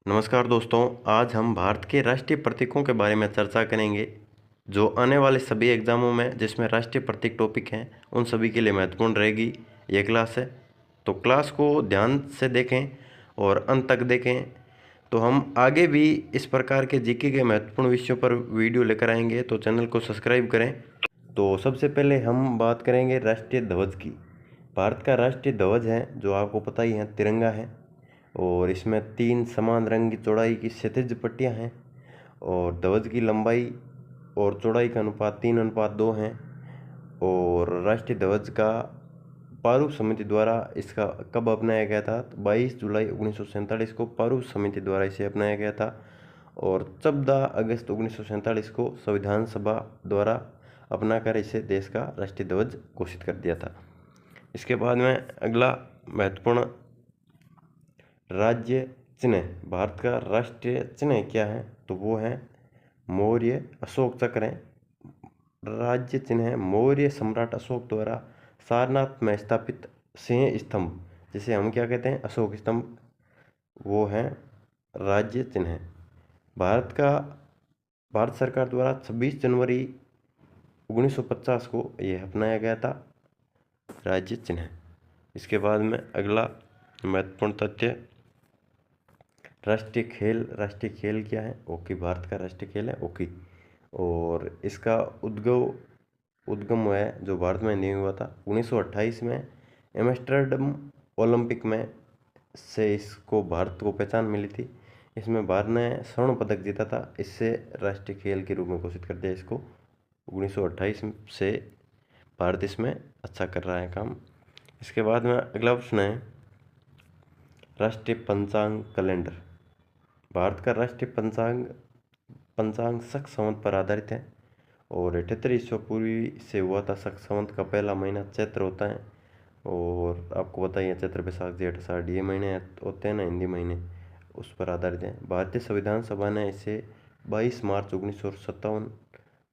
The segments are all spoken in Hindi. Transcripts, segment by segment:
नमस्कार दोस्तों, आज हम भारत के राष्ट्रीय प्रतीकों के बारे में चर्चा करेंगे जो आने वाले सभी एग्जामों में जिसमें राष्ट्रीय प्रतीक टॉपिक हैं उन सभी के लिए महत्वपूर्ण रहेगी ये क्लास है। तो क्लास को ध्यान से देखें और अंत तक देखें। तो हम आगे भी इस प्रकार के जीके के महत्वपूर्ण विषयों पर वीडियो लेकर आएंगे, तो चैनल को सब्सक्राइब करें। तो सबसे पहले हम बात करेंगे राष्ट्रीय ध्वज की। भारत का राष्ट्रीय ध्वज है जो आपको पता ही है, तिरंगा है और इसमें 3 समान रंग की चौड़ाई की क्षैतिज पट्टियाँ हैं और ध्वज की लंबाई और चौड़ाई का अनुपात 3:2 हैं। और राष्ट्रीय ध्वज का प्रारूप समिति द्वारा इसका कब अपनाया गया था? 22 जुलाई 1947 को प्रारूप समिति द्वारा इसे अपनाया गया था और 14 अगस्त 1947 को संविधान सभा द्वारा अपनाकर इसे देश का राष्ट्रीय ध्वज घोषित कर दिया था। इसके बाद में अगला महत्वपूर्ण राज्य चिन्ह, भारत का राष्ट्रीय चिन्ह क्या है? तो वो है मौर्य अशोक चक्र है। राज्य चिन्ह है मौर्य सम्राट अशोक द्वारा सारनाथ में स्थापित सिंह स्तंभ, जिसे हम क्या कहते हैं? अशोक स्तंभ, वो है राज्य चिन्ह है। भारत सरकार द्वारा 26 जनवरी 1950 को यह अपनाया गया था राज्य चिन्ह। इसके बाद में अगला महत्वपूर्ण तथ्य, राष्ट्रीय खेल क्या है? हॉकी। भारत का राष्ट्रीय खेल है हॉकी और इसका उद्गम हुआ है जो भारत में नहीं हुआ था 1928 में एम्स्टर्डम ओलंपिक में से इसको भारत को पहचान मिली थी। इसमें भारत ने स्वर्ण पदक जीता था, इससे राष्ट्रीय खेल के रूप में घोषित कर दिया इसको। 1928 से भारत इसमें अच्छा कर रहा है काम। इसके बाद में अगला प्रश्न है राष्ट्रीय पंचांग कैलेंडर। भारत का राष्ट्रीय पंचांग शक संवत पर आधारित है और 78 ईस्वी पूर्व से हुआ था। शक संवत का पहला महीना चैत्र होता है और आपको बताइए चैत्र बैसाख जेठ आषाढ़ ये महीने होते हैं ना, हिंदी महीने, उस पर आधारित है। भारतीय संविधान सभा ने इसे 22 मार्च 1957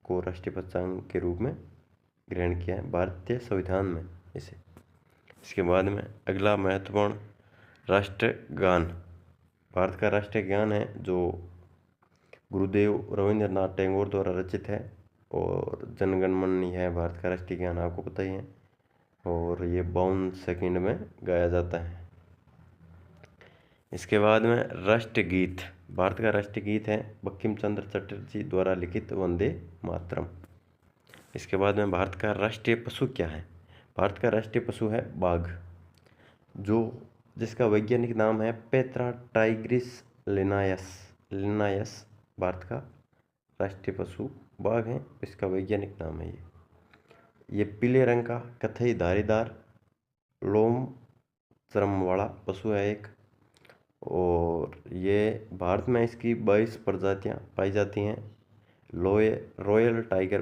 को राष्ट्रीय पंचांग के रूप में ग्रहण किया है, भारतीय संविधान में इसे। इसके बाद में अगला महत्वपूर्ण राष्ट्रगान। भारत का राष्ट्रीय गान है जो गुरुदेव रविंद्रनाथ टैगोर द्वारा रचित है और जन गण मन है भारत का राष्ट्रीय गान, आपको पता ही है, और ये 52 सेकंड में गाया जाता है। इसके बाद में राष्ट्रीय गीत। भारत का राष्ट्रीय गीत है बंकिम चंद्र चटर्जी द्वारा लिखित वंदे मातरम। इसके बाद में भारत का राष्ट्रीय पशु क्या है? भारत का राष्ट्रीय पशु है बाघ, जिसका वैज्ञानिक नाम है पेत्रा टाइग्रिस लिनायस। भारत का राष्ट्रीय पशु बाघ है, इसका वैज्ञानिक नाम है ये पीले रंग का कथई धारीदार लोम चर्म वाला पशु है एक, और ये भारत में इसकी 22 प्रजातियां पाई जाती हैं। रॉयल टाइगर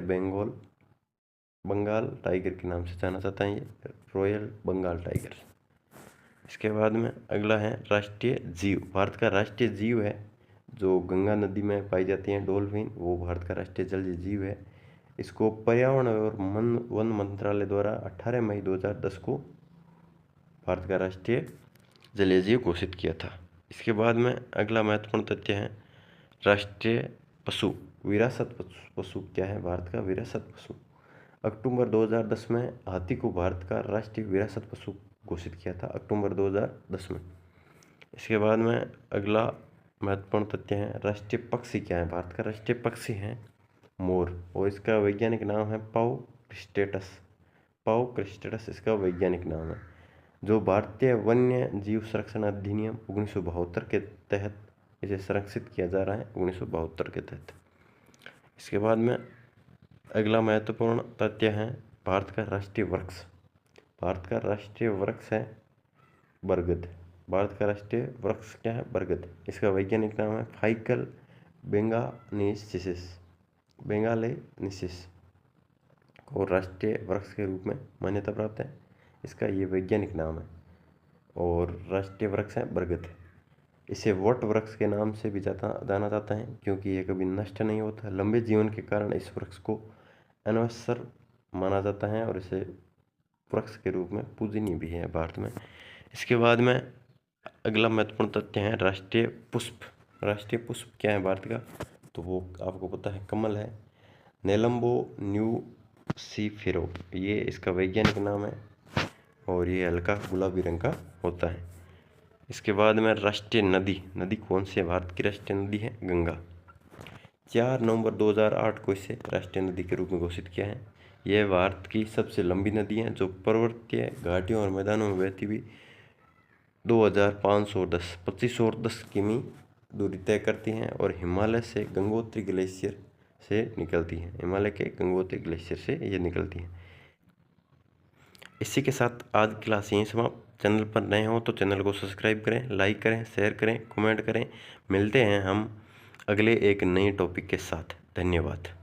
बंगाल टाइगर के नाम से जाना जाता है ये रॉयल बंगाल टाइगर। इसके बाद में अगला है राष्ट्रीय जीव। भारत का राष्ट्रीय जीव है जो गंगा नदी में पाई जाती हैं डॉल्फिन, वो भारत का राष्ट्रीय जलीय जीव है। इसको पर्यावरण और वन मंत्रालय द्वारा 18 मई 2010 को भारत का राष्ट्रीय जलीय जीव घोषित किया था। इसके बाद में अगला महत्वपूर्ण तथ्य है राष्ट्रीय पशु विरासत पशु क्या है? भारत का विरासत पशु, अक्टूबर 2010 में हाथी को भारत का राष्ट्रीय विरासत पशु घोषित किया था, अक्टूबर 2010 में। इसके बाद में अगला महत्वपूर्ण तथ्य है राष्ट्रीय पक्षी क्या है? भारत का राष्ट्रीय पक्षी है मोर और इसका वैज्ञानिक नाम है पाउ क्रिस्टेटस इसका वैज्ञानिक नाम है, जो भारतीय वन्य जीव संरक्षण अधिनियम 1972 के तहत इसे संरक्षित किया जा रहा है, 1972 के तहत। इसके बाद में अगला महत्वपूर्ण तथ्य है भारत का राष्ट्रीय वृक्ष। भारत का राष्ट्रीय वृक्ष है बरगद। भारत का राष्ट्रीय वृक्ष क्या है? बरगद। इसका वैज्ञानिक नाम है फाइकल बेंगालेनिसिस को राष्ट्रीय वृक्ष के रूप में मान्यता प्राप्त है, इसका ये वैज्ञानिक नाम है, और राष्ट्रीय वृक्ष है बरगद। इसे वट वृक्ष के नाम से भी जाना जाता है क्योंकि ये कभी नष्ट नहीं होता। लंबे जीवन के कारण इस वृक्ष को अनवसर माना जाता है और इसे वृक्ष के रूप में पूजनीय भी है भारत में। इसके बाद में अगला महत्वपूर्ण तथ्य है राष्ट्रीय पुष्प। राष्ट्रीय पुष्प क्या है भारत का, तो वो आपको पता है कमल है। नेलम्बो न्यूसिफेरो ये इसका वैज्ञानिक नाम है और ये हल्का गुलाबी रंग का होता है। इसके बाद में राष्ट्रीय नदी कौन सी है, भारत की राष्ट्रीय नदी है गंगा। 4 नवंबर 2008 को इसे राष्ट्रीय नदी के रूप में घोषित किया है। यह भारत की सबसे लंबी नदी है जो पर्वतीय घाटियों और मैदानों में बहती हुई 2510 किमी दूरी तय करती हैं और हिमालय से गंगोत्री ग्लेशियर से निकलती हैं। हिमालय के गंगोत्री ग्लेशियर से ये निकलती हैं। इसी के साथ आज की क्लास यहीं समाप्त। चैनल पर नए हो तो चैनल को सब्सक्राइब करें, लाइक करें, शेयर करें, कमेंट करें। मिलते हैं हम अगले एक नए टॉपिक के साथ। धन्यवाद।